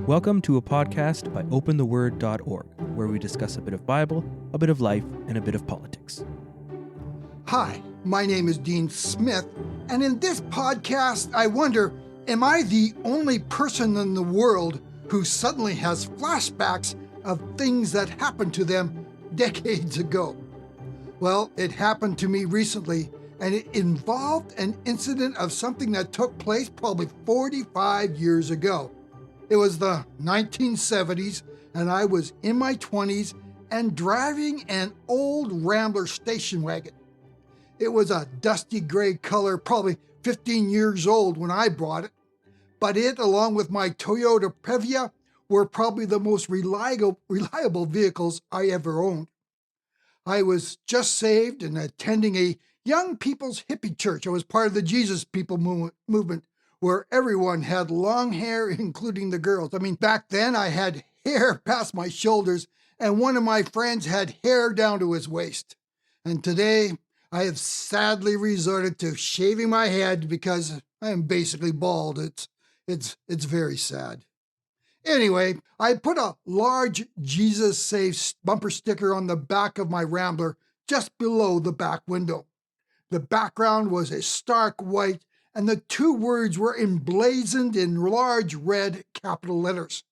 Welcome to a podcast by opentheword.org, where we discuss a bit of Bible, a bit of life, and a bit of politics. Hi, my name is Dean Smith, and in this podcast, I wonder, am I the only person in the world who suddenly has flashbacks of things that happened to them decades ago? Well, it happened to me recently, and it involved an incident of something that took place probably 45 years ago. It was the 1970s, and I was in my 20s and driving an old Rambler station wagon. It was a dusty gray color, probably 15 years old when I bought it, but it, along with my Toyota Previa, were probably the most reliable vehicles I ever owned. I was just saved and attending a young people's hippie church. I was part of the Jesus People movement, where everyone had long hair, including the girls. I mean, back then I had hair past my shoulders, and one of my friends had hair down to his waist. And today, I have sadly resorted to shaving my head because I am basically bald. It's very sad. Anyway, I put a large Jesus Saves bumper sticker on the back of my Rambler just below the back window. The background was a stark white, and the two words were emblazoned in large red capital letters.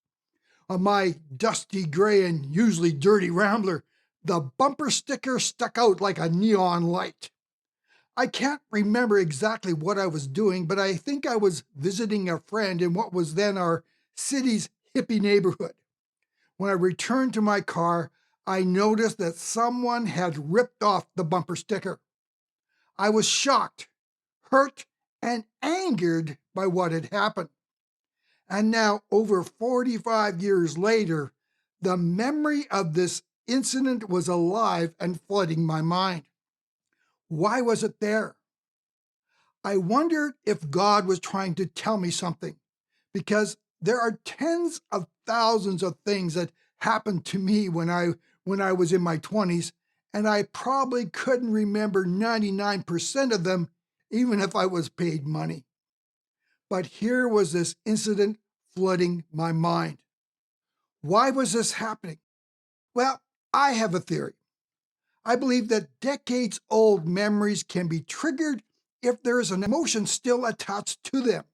On my dusty gray and usually dirty Rambler, the bumper sticker stuck out like a neon light. I can't remember exactly what I was doing, but I think I was visiting a friend in what was then our city's hippie neighborhood. When I returned to my car, I noticed that someone had ripped off the bumper sticker. I was shocked, hurt, and angered by what had happened. And now, over 45 years later, the memory of this incident was alive and flooding my mind. Why was it there? I wondered if God was trying to tell me something, because there are tens of thousands of things that happened to me when I was in my 20s, and I probably couldn't remember 99% of them, even if I was paid money. But here was this incident flooding my mind. Why was this happening? Well, I have a theory. I believe that decades-old memories can be triggered if there is an emotion still attached to them.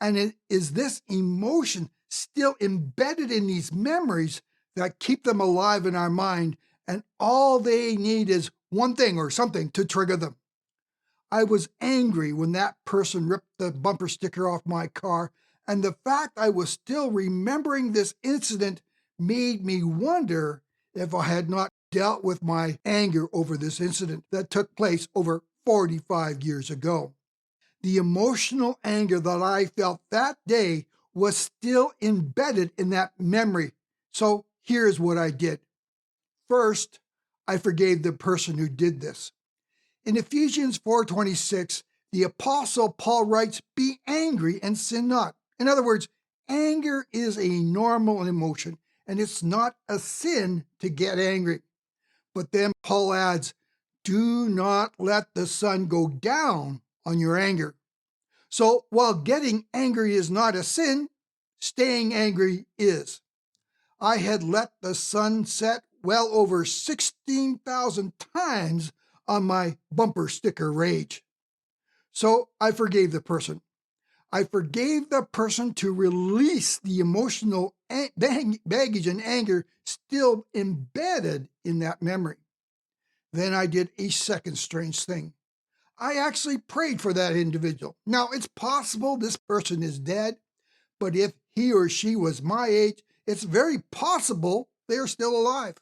And it is this emotion still embedded in these memories that keep them alive in our mind, and all they need is one thing or something to trigger them. I was angry when that person ripped the bumper sticker off my car, and the fact I was still remembering this incident made me wonder if I had not dealt with my anger over this incident that took place over 45 years ago. The emotional anger that I felt that day was still embedded in that memory. So here's what I did. First, I forgave the person who did this. In Ephesians 4:26, the Apostle Paul writes, "Be angry and sin not." In other words, anger is a normal emotion, and it's not a sin to get angry. But then Paul adds, "Do not let the sun go down on your anger." So while getting angry is not a sin, staying angry is. I had let the sun set well over 16,000 times on my bumper sticker rage. So I forgave the person. I forgave the person to release the emotional baggage and anger still embedded in that memory. Then I did a second strange thing. I actually prayed for that individual. Now, it's possible this person is dead, but if he or she was my age, it's very possible they're still alive.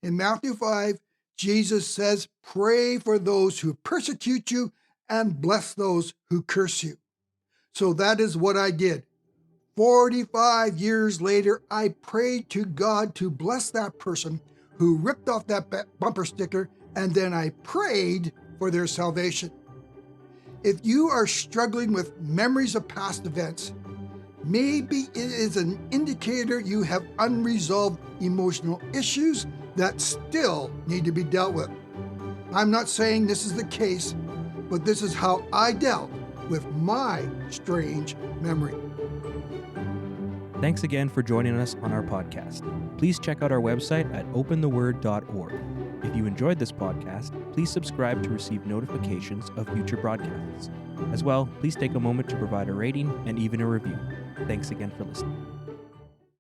In Matthew 5, Jesus says, "Pray for those who persecute you and bless those who curse you." So that is what I did. 45 years later, I prayed to God to bless that person who ripped off that bumper sticker, and then I prayed for their salvation. If you are struggling with memories of past events, maybe it is an indicator you have unresolved emotional issues that still need to be dealt with. I'm not saying this is the case, but this is how I dealt with my strange memory. Thanks again for joining us on our podcast. Please check out our website at opentheword.org. If you enjoyed this podcast, please subscribe to receive notifications of future broadcasts. As well, please take a moment to provide a rating and even a review. Thanks again for listening.